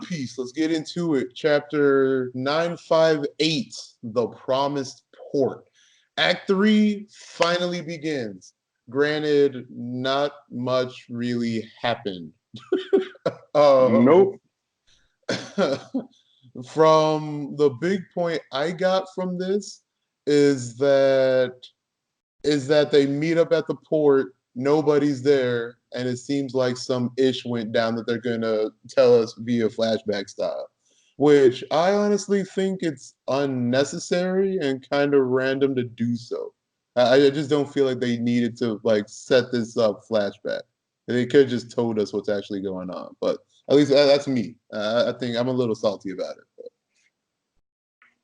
Piece. Let's get into it. Chapter 958, The Promised Port. Act 3 finally begins. Granted, not much really happened. Nope. From the big point I got from this is that they meet up at the port, nobody's there, and it seems like some ish went down that they're gonna tell us via flashback style. Which I honestly think it's unnecessary and kind of random to do so. I just don't feel like they needed to like set this up flashback. They could have just told us what's actually going on. But at least that's me. I think I'm a little salty about it. But.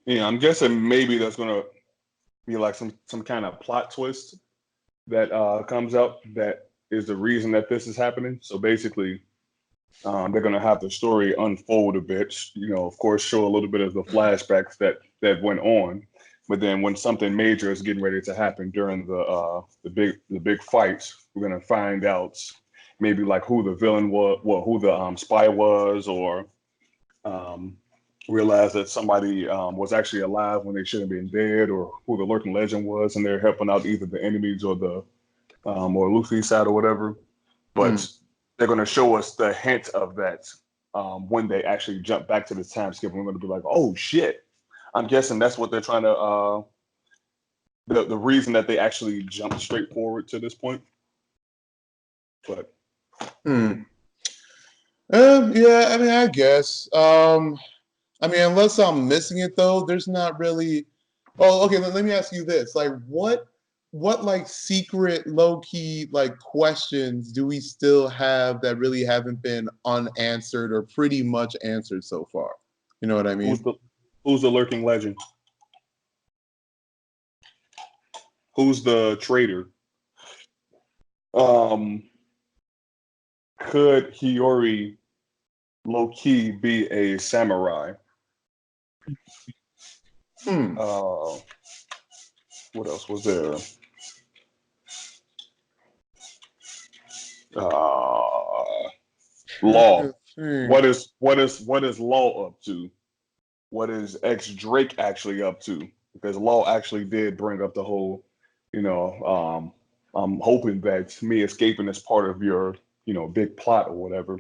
Yeah, I'm guessing maybe that's gonna be like some kind of plot twist that comes up that is the reason that this is happening. So basically, they're gonna have the story unfold a bit. You know, of course, show a little bit of the flashbacks that went on, but then when something major is getting ready to happen during the big fights, we're gonna find out maybe like who the villain was, well, who the spy was, or realize that somebody was actually alive when they should have been dead, or who the lurking legend was, and they're helping out either the enemies or the or Luffy's side or whatever. But they're going to show us the hint of that when they actually jump back to the time skip. We're going to be like, oh shit! I'm guessing that's what they're trying to. The reason that they actually jumped straight forward to this point. But yeah, I mean, I guess. I mean, unless I'm missing it though, there's not really. Oh, okay. Let me ask you this: like, what like secret, low key like questions do we still have that really haven't been unanswered or pretty much answered so far? You know what I mean? Who's the lurking legend? Who's the traitor? Could Hiyori low key be a samurai? What else was there? Law. What is Law up to? What is X Drake actually up to? Because Law actually did bring up the whole, I'm hoping that me escaping is part of your, big plot or whatever.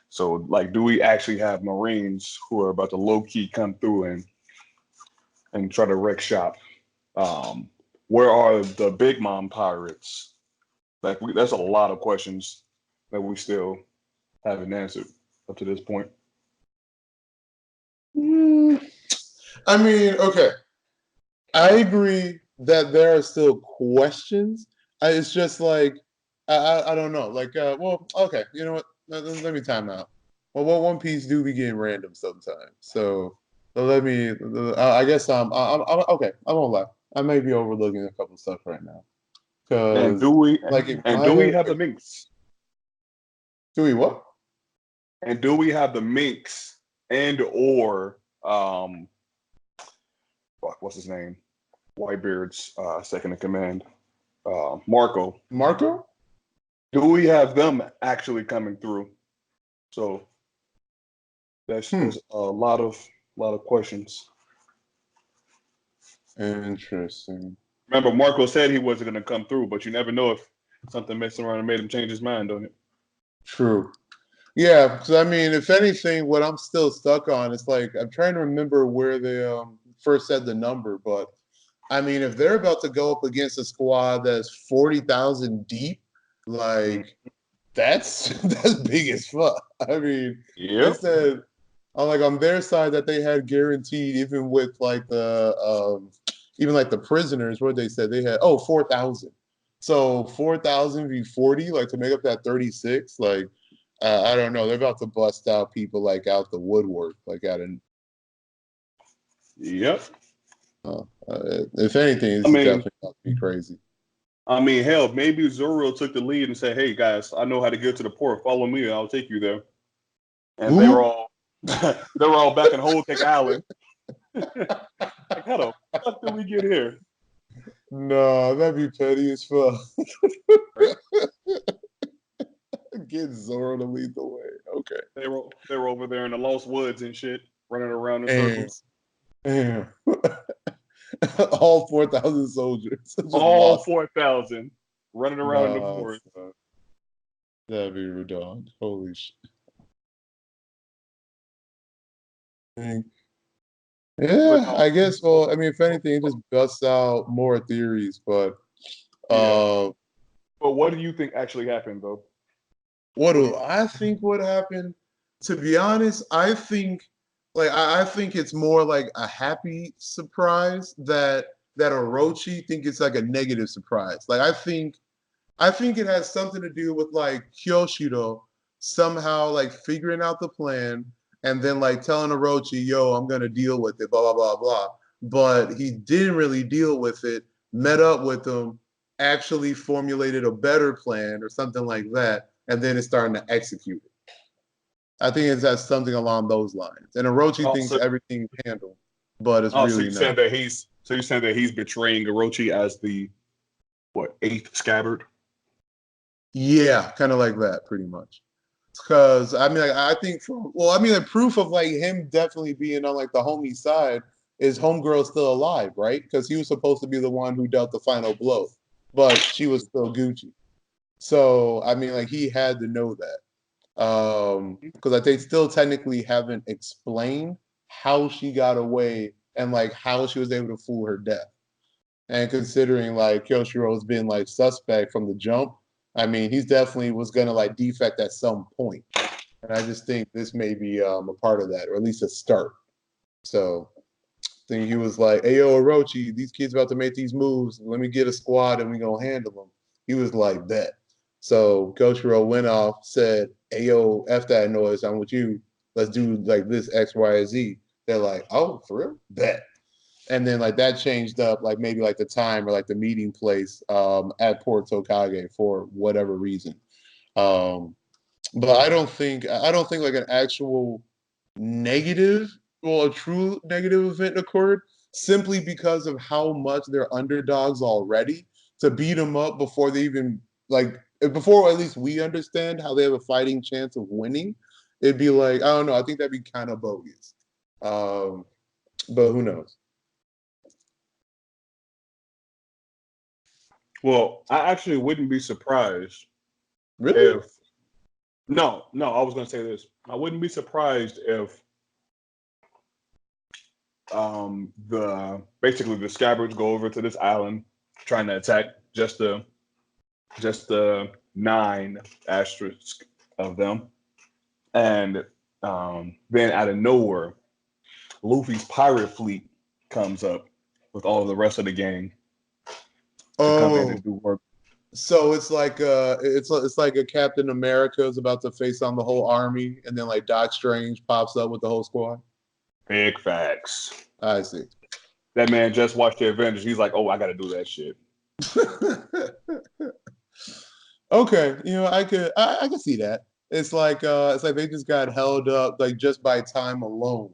So, like, do we actually have Marines who are about to low key come through and try to wreck shop? Where are the Big Mom pirates? Like, that's a lot of questions that we still haven't answered up to this point. I mean, okay. I agree that there are still questions. It's just like I don't know. Like, well, okay. You know what? Let me time out. Well, One Piece do be getting random sometimes. So let me. I guess I'm okay. I won't lie. I may be overlooking a couple stuff right now. And do we have the minks? Do we what? And do we have the minks and or what's his name? Whitebeard's second in command, Marco. Marco? Do we have them actually coming through? So that's a lot of questions. Interesting. Remember, Marco said he wasn't going to come through, but you never know if something messed around and made him change his mind, don't it? True. Yeah, because I mean, if anything, what I'm still stuck on is like I'm trying to remember where they first said the number, but I mean, if they're about to go up against a squad that's 40,000 deep, like that's big as fuck. I mean, they said on their side that they had guaranteed even with like the prisoners, what they said they had 4,000. So 4,000 v 40, like to make up that 36, like I don't know. They're about to bust out people like out the woodwork, like out in. Yep. If anything, it's definitely about to be crazy. I mean, hell, maybe Zoro took the lead and said, "Hey guys, I know how to get to the port. Follow me, I'll take you there." And they were all back in Whole Cake Island. Like, how the fuck did we get here? No, that'd be petty as fuck. Get Zoro to lead the way. Okay. they were over there in the Lost Woods and shit, running around in And, circles. and all 4,000 soldiers just All lost. 4,000 running around in the Nah, forest. that'd be redundant. Holy shit. But Yeah, no, I guess. Well, I mean, if anything, it just busts out more theories. But yeah. uh, But what do you think actually happened, though? what What do do you? I think would happen? To be honest, I think I think it's more like a happy surprise that Orochi think it's like a negative surprise. Like I think it has something to do with like Kyoshiro somehow like figuring out the plan and then like telling Orochi, yo, I'm gonna deal with it, blah blah blah blah. But he didn't really deal with it, met up with him, actually formulated a better plan or something like that, and then it's starting to execute it. I think it's that something along those lines. And Orochi Oh, thinks everything's handled, but it's so really you're saying not. that he's betraying Orochi as the what, eighth scabbard? Yeah, kind of like that, pretty much. Because I mean, like, I think well, I mean, the proof of like him definitely being on like the homie side is homegirl still alive, right? Because he was supposed to be the one who dealt the final blow, but she was still Gucci. So I mean, like he had to know that. Because like they still technically haven't explained how she got away and like how she was able to fool her death. And considering like Kyoshiro's been like suspect from the jump, I mean, he's definitely was gonna like defect at some point. And I just think this may be a part of that, or at least a start. So I think he was like, "Hey, yo, Orochi, these kids about to make these moves. Let me get a squad and we gonna handle them." He was like, "Bet." So Koshiro went off, said, "Hey, yo, f that noise. I'm with you. Let's do like this X, Y, Z." They're like, "Oh, for real? Bet." And then like that changed up like maybe like the time or like the meeting place at Port Tokage for whatever reason. Um, but I don't think like an actual negative, well, a true negative event occurred simply because of how much they're underdogs already to beat them up before they even like before at least we understand how they have a fighting chance of winning. It'd be like I don't know. I think that'd be kind of bogus. Um, but who knows? Well, I actually wouldn't be surprised Really? if no, I was gonna say this. I wouldn't be surprised if the basically the scabbards go over to this island trying to attack just the nine asterisk of them, and then out of nowhere, Luffy's pirate fleet comes up with all of the rest of the gang to come in Oh, and do work. so it's like a Captain America is about to face on the whole army, and then like Doc Strange pops up with the whole squad. Big facts. I see. That man just watched the Avengers. He's like, oh, I got to do that shit. Okay, you know, I could see that. It's like they just got held up like just by time alone.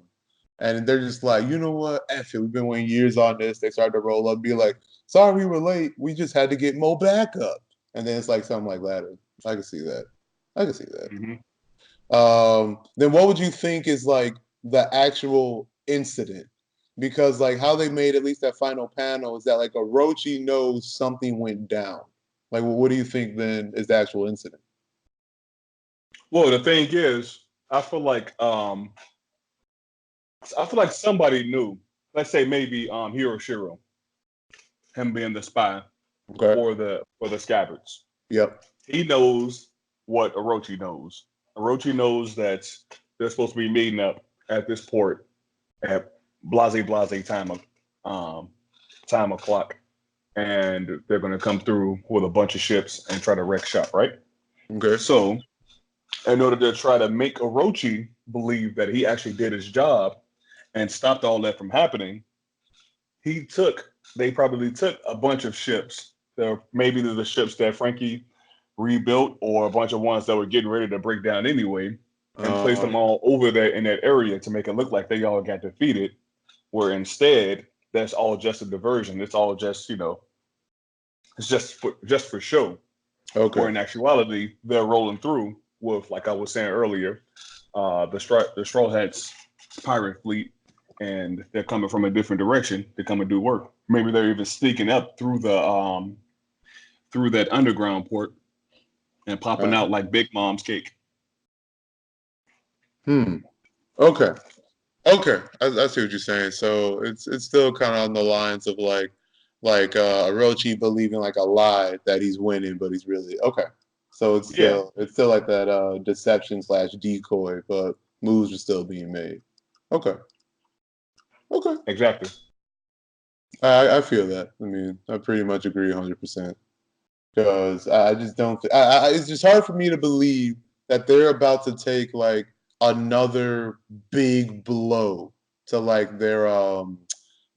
And they're just like, you know what? F it. We've been waiting years on this. They started to roll up, be like, sorry we were late. We just had to get Mo backup. And then it's like something like that. I can see that. I can see that. Mm-hmm. Then what would you think is like the actual incident? Because like how they made at least that final panel is that like Orochi knows something went down. Like, well, what do you think then is the actual incident? Well, the thing is, I feel like somebody knew. Let's say maybe Hiroshiro, him being the spy Okay. for the scabbards. Yep. He knows what Orochi knows. Orochi knows that they're supposed to be meeting up at this port at blase time o'clock, and they're going to come through with a bunch of ships and try to wreck shop, right? Okay. So, in order to try to make Orochi believe that he actually did his job and stopped all that from happening, they probably took a bunch of ships. Maybe they're the ships that Frankie rebuilt, or a bunch of ones that were getting ready to break down anyway, and placed them all over there in that area to make it look like they all got defeated. Where instead, that's all just a diversion. It's all just it's just for show. Where Okay. in actuality, they're rolling through with, like I was saying earlier, the Strawhats pirate fleet, and they're coming from a different direction to come and do work. Maybe they're even sneaking up through through that underground port and popping out like Big Mom's cake. Okay. Okay. I see what you're saying. So it's still kind of on the lines of like Orochi believing like a lie that he's winning, but he's really okay. So it's still like that deception / decoy, but moves are still being made. Okay. Okay. Exactly. I feel that. I mean, I pretty much agree 100%. Because I just don't. It's just hard for me to believe that they're about to take like another big blow to like their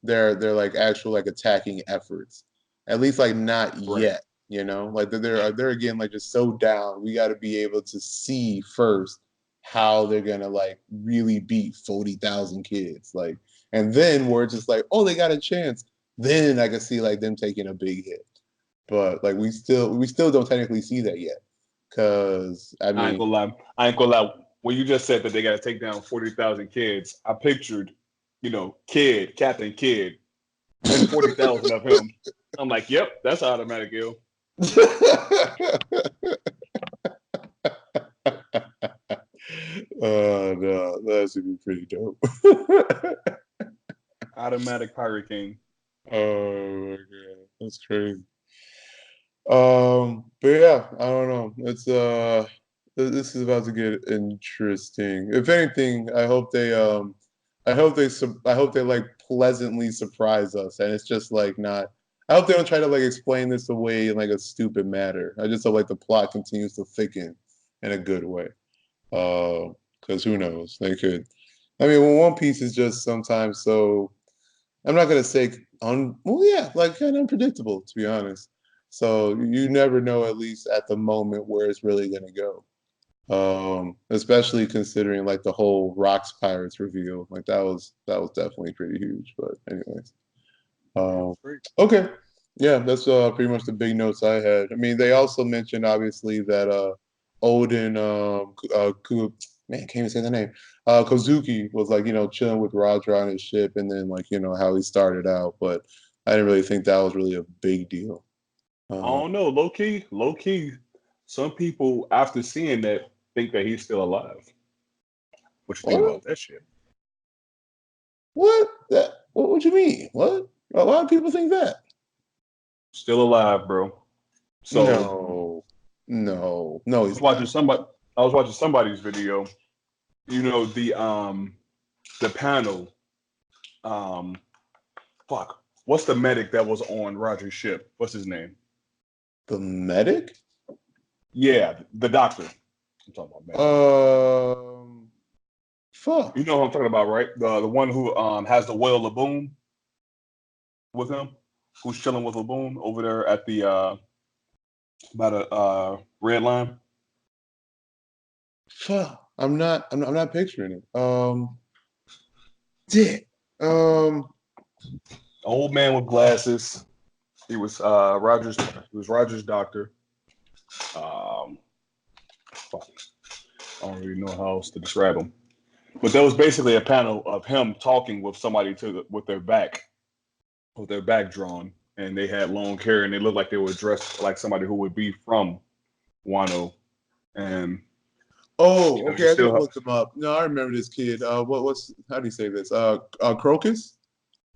like actual like attacking efforts. At least like not Right. yet. You know, like they're again like just so down. We got to be able to see first how they're gonna like really beat 40,000 kids. Like, and then we're just like, oh, they got a chance. Then I can see like them taking a big hit. But like we still don't technically see that yet. Cause I I ain't mean, gonna lie. I ain't gonna lie. When you just said that they got to take down 40,000 kids, I pictured, Captain Kid, and 40,000 of him. I'm like, yep, that's automatic ill. No, that should be pretty dope. Automatic Pirate King. Oh my god, that's crazy. But yeah, I don't know. This is about to get interesting. If anything, I hope they like pleasantly surprise us, and it's just like not. I hope they don't try to like explain this away in like a stupid matter. I just hope like the plot continues to thicken in a good way. Because who knows? They could. I mean, when One Piece is just sometimes so. I'm not gonna say well, yeah, like kind of unpredictable to be honest. So you never know, at least at the moment, where it's really gonna go. Especially considering like the whole Rocks Pirates reveal, like that was definitely pretty huge. But anyways, um, okay, yeah, that's pretty much the big notes I had. I mean, they also mentioned obviously that Odin, man, can't even say the name. Kozuki was like chilling with Roger on his ship, and then like how he started out, but I didn't really think that was really a big deal. I don't know. Low key. Some people, after seeing that, think that he's still alive. What you think What? about that shit? What? What you mean? What? A lot of people think that. Still alive, bro. So No, no, I was he's watching not. somebody. I was watching somebody's video. You know the panel. Um, fuck. What's the medic that was on Roger's ship? What's his name? The medic? Yeah, the doctor. I'm talking about medic. Fuck. You know what I'm talking about, right? The one who has the whale Laboon with him, who's chilling with Laboon over there at the by the red line. Fuck. I'm not picturing it. Dick. Um. Old man with glasses. He was Roger's doctor. Fuck. I don't really know how else to describe him. But there was basically a panel of him talking with somebody with their back drawn, and they had long hair, and they looked like they were dressed like somebody who would be from Wano. And Oh, you okay. I just still, looked him up. No, I remember this kid. What's how do you say this? Crocus.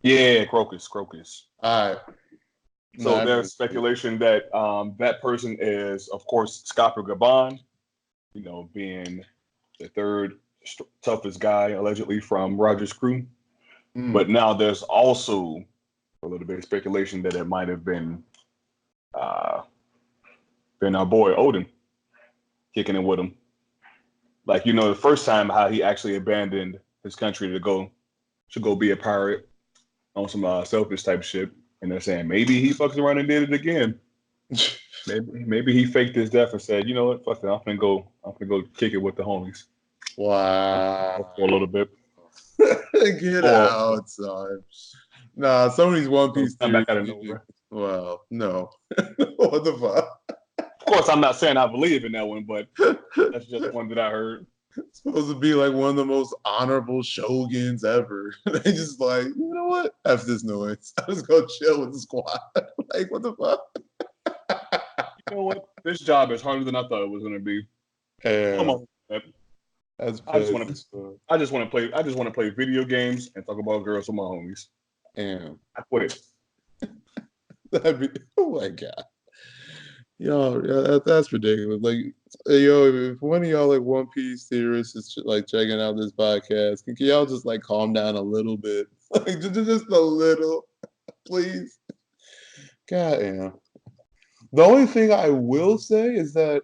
yeah, Crocus. All right. No, So I remember there's this kid. speculation that that person is, of course, Scopper Gaban, being the third toughest guy allegedly from Roger's crew. Mm. But now there's also a little bit of speculation that it might have uh, been our boy Odin kicking it with him. Like the first time how he actually abandoned his country to go be a pirate on some selfish type shit, and they're saying maybe he fucks around and did it again. Maybe he faked his death and said, you know what, fuck it, I'm gonna go kick it with the homies Wow. for a little bit. Get Or out, son. Nah, some of these One so Piece come back theories out of be nowhere. well, no. What the fuck? Of course, I'm not saying I believe in that one, but that's just one that I heard. It's supposed to be like one of the most honorable shoguns ever. They just like, you know what? F this noise. I'll just go chill with the squad. Like, what the fuck? You know what? This job is harder than I thought it was gonna be. Come Yeah, on, man. that's I just want petty. to. So, I just want to play. I just want to play video games and talk about girls with my homies. damn. I quit. That'd be, oh my God. Yo, yeah, that's ridiculous. Like, yo, if one of y'all like One Piece theorists is like checking out this podcast, can y'all just like calm down a little bit? Like, just a little, please. God damn. The only thing I will say is that,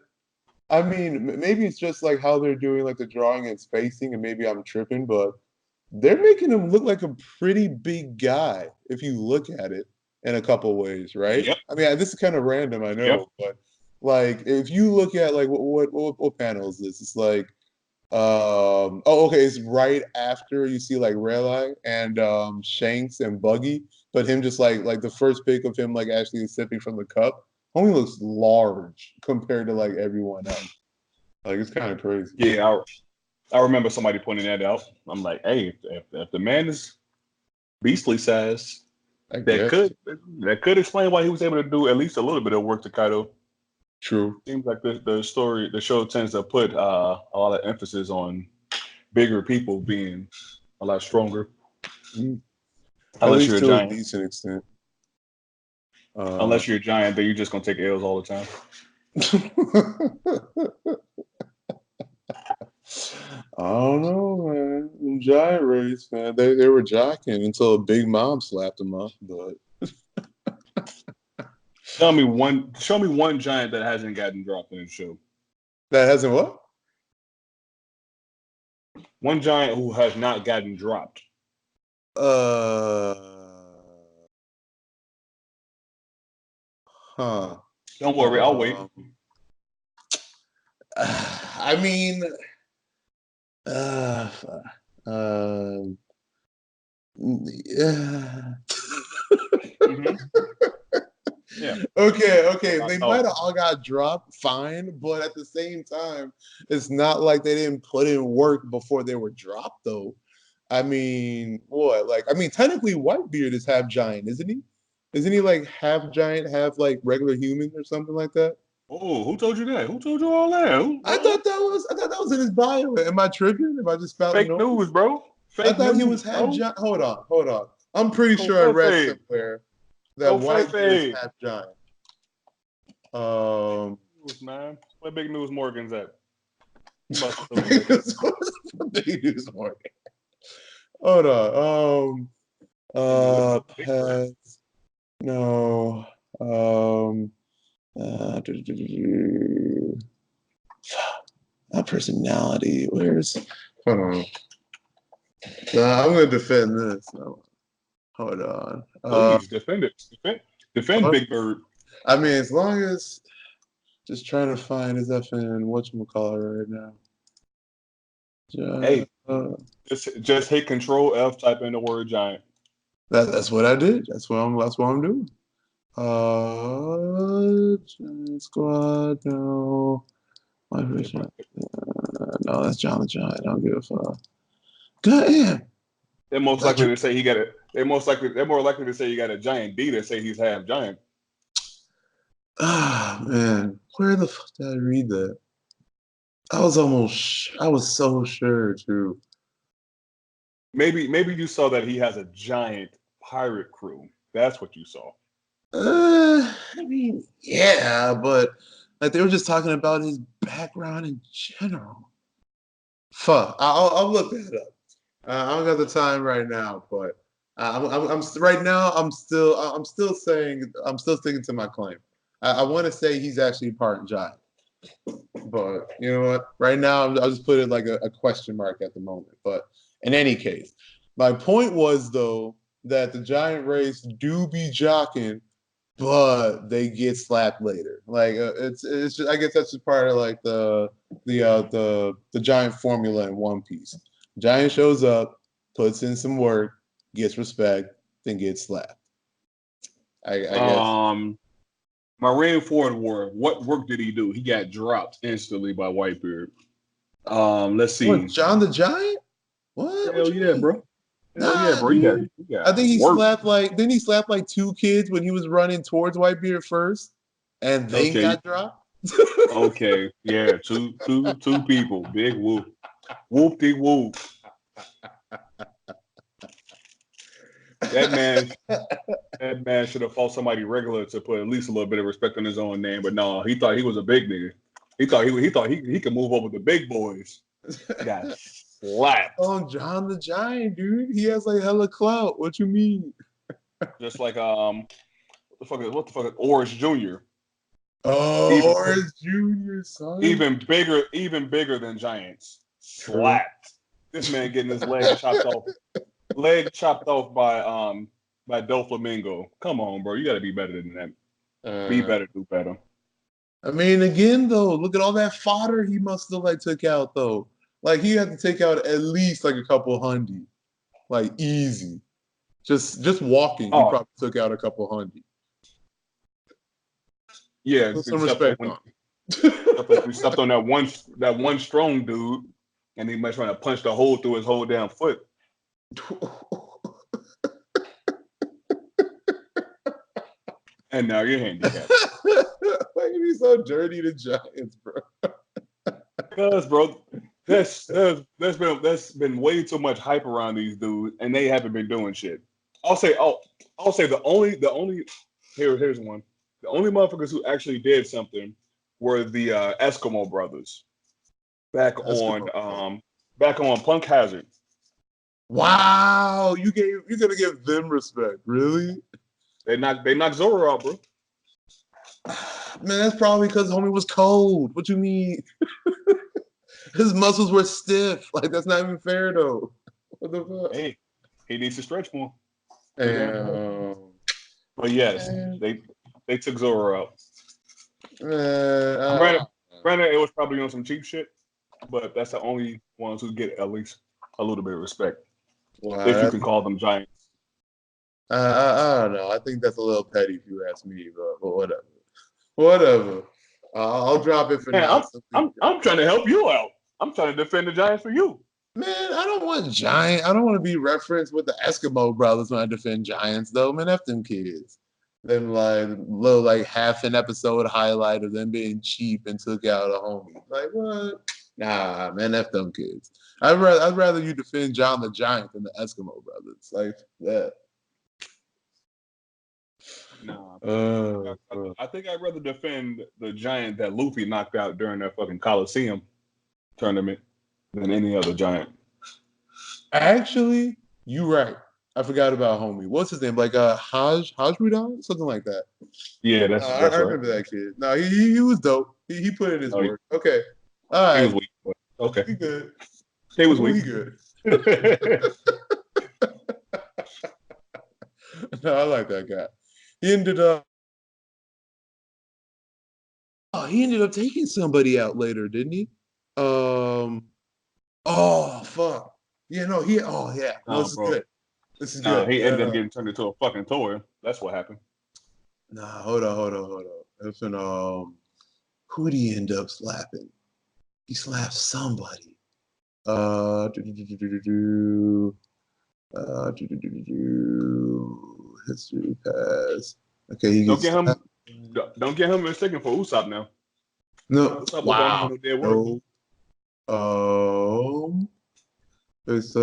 I mean, maybe it's just like how they're doing like the drawing and spacing, and maybe I'm tripping, but they're making him look like a pretty big guy if you look at it in a couple ways, right? Yep. I mean, this is kind of random, I Yep. know, but like if you look at like what panel is this? It's like oh, okay, it's right after you see like Red Eye and Shanks and Buggy, but him just like the first pic of him like actually sipping from the cup. Homie looks large compared to like everyone else. Like it's kind of crazy. Yeah. I remember somebody pointing that out. I'm like, hey, if the man is beastly size, I that guess. could explain why he was able to do at least a little bit of work to Kaido. True. Seems like the show tends to put a lot of emphasis on bigger people being a lot stronger. Mm. At Unless least you're a to a giant. decent extent. Uh, Unless you're a giant, then you're just gonna take L's all the time. I don't know, man. Giant race, man. They were jocking until a big mom slapped them up. But Show me one giant that hasn't gotten dropped in the show. that hasn't what? One giant who has not gotten dropped. Uh, huh. Don't worry, I'll wait. I mean, uh, um, yeah. Mm-hmm. Yeah. Okay. I They know. might have all got dropped, fine, but at the same time, it's not like they didn't put in work before they were dropped, though. I mean, what? Like, I mean, technically, Whitebeard is half giant, isn't he? Isn't he like half giant, half like regular human or something like that? Oh, who told you that? Who told you all that? I thought that was in his bio. Am I tripping? Am I just spouting Fake noise? news, bro. I Fake thought he was news, half bro. giant. Hold on. I'm pretty Go sure I read Fefe. somewhere that Go Whitebeard is Fefe. half giant. Big Um, news, man. Where Big News Morgan's at? He must have told you big that shit. news morning. Hold on. And living with Big Bird. Pets. No. Not personality. Where's? Hold on. I'm gonna defend this. Hold on. Please defend it. Defend Big Bird. I mean, as long as just trying to find his effing whatchamacallit right now. Hey, Uh, just hit Control F, type in the word giant. that's what I did. That's what I'm doing. Giant Squad. No, my version. No, that's John the Giant. I don't give a fuck. God damn. They're most likely to say he got it. They're more likely to say you got a giant D than say he's half giant. Ah, man, where the fuck did I read that? I was so sure too. Maybe you saw that he has a giant pirate crew. That's what you saw. I mean, yeah, but like they were just talking about his background in general. Fuck, I'll look that up. I don't got the time right now, but right now. I'm still saying I'm still sticking to my claim. I want to say he's actually part giant, but you know what? Right now, I'll just put it like a question mark at the moment. But in any case, my point was though that the giant race do be jocking, but they get slapped later. Like it's just, I guess that's just part of like the giant formula in One Piece. Giant shows up, puts in some work, gets respect, then gets slapped. I guess. Marineford War. What work did he do? He got dropped instantly by Whitebeard. Let's What, see. John the Giant? What? What Hell you yeah, mean? bro. Hell yeah, Nah, bro. dude. You I got think he work. slapped like didn't he slap like two kids when he was running towards Whitebeard first and then Okay, got dropped? okay. Yeah, two people. Big whoop. Whoop de whoop. That man that man should have fought somebody regular to put at least a little bit of respect on his own name. But no, he thought he was a big nigga. He could move over the big boys. Got slapped. Oh, John the Giant, dude. He has like hella clout. What you mean? Just like what the fuck is Orange Jr. Oh, Even Orange Junior, son. even bigger than Giants. True. Slapped. This man getting his leg chopped off by Doflamingo. Come on, bro. You gotta be better than that. Be Uh, better, do better. I mean, again, though, look at all that fodder he must have like took out though. Like he had to take out at least like a couple hundred, like easy. Just walking, he Oh, probably took out a couple hundred. yeah, Put some except for respect when on we stepped on that one strong dude, and he might trying to punch the hole through his whole damn foot. him. And now you're handicapped. Why you be so dirty to Giants, bro? Because, bro, there's been way too much hype around these dudes, and they haven't been doing shit. I'll say the only here's one. The only motherfuckers who actually did something were the Eskimo brothers back on Eskimo. Punk Hazard. Wow, you're gonna give them respect, really? They knocked Zoro out, bro. Man, that's probably because homie was cold. What you mean? His muscles were stiff. Like that's not even fair though. What the fuck? Hey, he needs to stretch more. Too damn slow. And But yes, man, they took Zoro out. man, Granted, it was probably on some cheap shit, but that's the only ones who get at least a little bit of respect, wow, if you can call them giants. I don't know. I think that's a little petty if you ask me, but whatever. Whatever. I'll drop it for Man, now. I'm trying to help you out. I'm trying to defend the Giants for you. Man, I don't want giant. I don't want to be referenced with the Eskimo brothers when I defend giants, though. Man, F them kids. Them like little like half an episode highlight of them being cheap and took out a homie. Like what? Nah, man, F them kids. I'd rather you defend John the Giant than the Eskimo brothers. Like that. Nah, Uh, I, uh. I think I'd rather defend the Giant that Luffy knocked out during that fucking Coliseum tournament than any other Giant. Actually, you right. I forgot about homie. What's his name? Like Hajrudan? Something like that. Yeah, No, that's I that's right. remember that kid. No, he was dope. He put in his No, he, work. Okay. All he was right. weak, but okay, He good. he was He weak. good. No, I like that guy. He ended up he ended up taking somebody out later, didn't he? Um oh fuck. Yeah, no, yeah. No, Nah, this is bro. good. This is Nah, good. he ended up getting turned into a fucking toy. That's what happened. Nah, hold on. That's when who did he end up slapping? He slapped somebody. Do, do, do, do, do, do, do. History pass. Okay, he Don't gets get him. Don't get him mistaken for Usopp now. no. Usopp was don't do Wow. no dead work. No. It's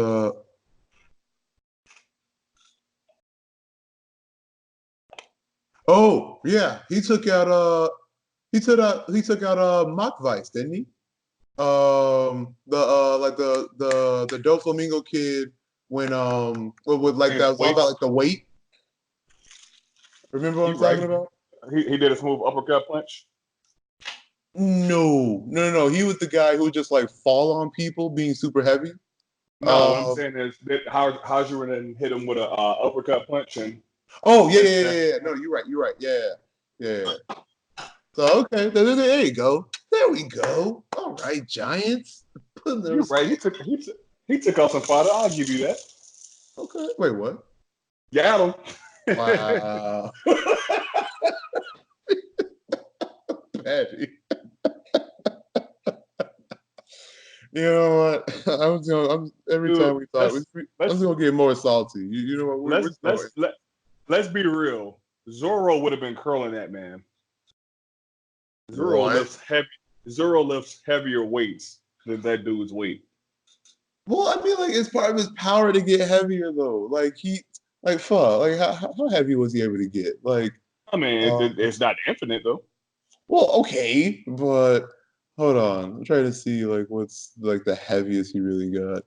oh yeah, he took out Mock Vice, didn't he? The like the Doflamingo kid when with like Against that the was all about weights. like the weight. Remember what You I'm talking right. about? He did a smooth uppercut punch. No. He was the guy who just like fall on people being super heavy. No, what I'm Um. saying is that how's you gonna hit him with a uppercut punch and Oh yeah, that's yeah, yeah, that's yeah. No, you're right. You're right. Yeah, yeah. So okay, there you go. There we go. All right, Giants. Putting the you're right. He respect. took off some fodder. I'll give you that. Okay. Wait, what? Got him. Wow. Patty. You know what? Every Dude, time we talk, I'm just let's gonna get more salty. You know what? We're let's going. let's let let's be real. Zoro would have been curling that man. Zoro What? lifts heavy. Zoro lifts heavier weights than that dude's weight. Well, I mean, like it's part of his power to get heavier, though. Like fuck, like how heavy was he able to get? Like, I mean, uh, it's not infinite though. well, okay, but hold on, I'm trying to see like what's like the heaviest he really got.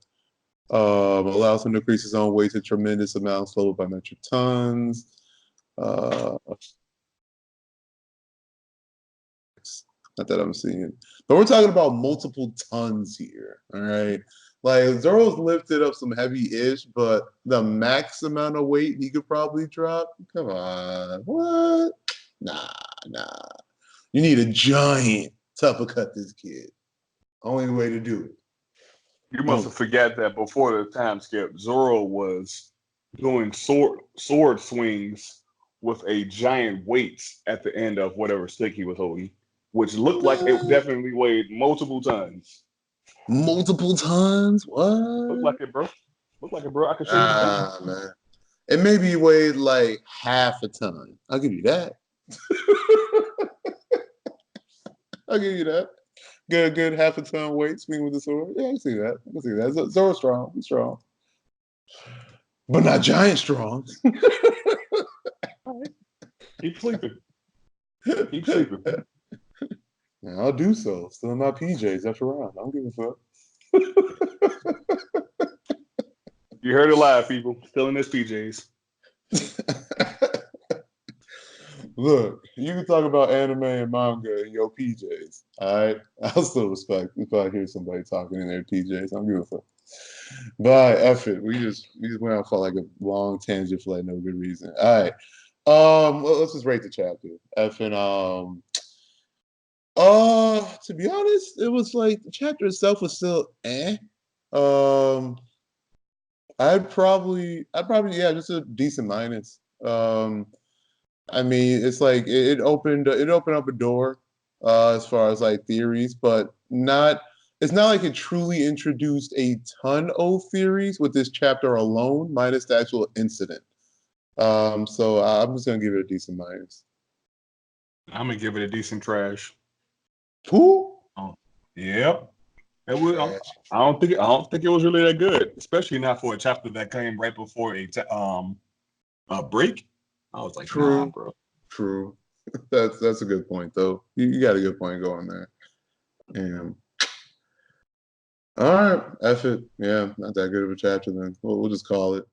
Allows him to increase his own weight to tremendous amounts, followed by metric tons. Uh, Not that I'm seeing, but we're talking about multiple tons here. All right. Like Zoro's lifted up some heavy-ish, but the max amount of weight he could probably drop. Come on, what? Nah, nah. You need a giant to uppercut this kid. Only way to do it. You must Oh, have forgot that before the time skip, Zoro was doing sword swings with a giant weight at the end of whatever stick he was holding, which looked like it what? definitely weighed multiple tons. Multiple tons? Looked What? like it, bro. Looked like it, bro. I can show you the picture. Ah, man. It maybe weighed like half a ton. I'll give you that. I'll give you that. Good half a ton weight swing with the sword. Yeah, I can see that. I can see that. Zoro's strong. He's strong. But not giant strong. All right. Keep sleeping. Keep sleeping. I'll do so. Still in my PJs after round. I don't give a You heard it live, people. Still in his PJs. fuck. Look, you can talk about anime and manga in your PJs. All right. I'll still respect if I hear somebody talking in their PJs. I don't give a fuck. But F it. We just went out for like a long tangent for like no good reason. All right. Let's just rate the chapter. F and to be honest, it was like the chapter itself was still eh. Um, I'd probably yeah, just a decent minus. I mean, it's like it opened up a door as far as like theories, but not it's not like it truly introduced a ton of theories with this chapter alone, minus the actual incident. So I'm just gonna give it a decent minus. I'm gonna give it a decent trash. Who? Oh, yep. It was. Trash. I don't think it was really that good, especially not for a chapter that came right before a break. I was like, nah, True. bro. True. That's a good point though. You got a good point going there. And all right, F it. Yeah, not that good of a chapter then. We'll just call it.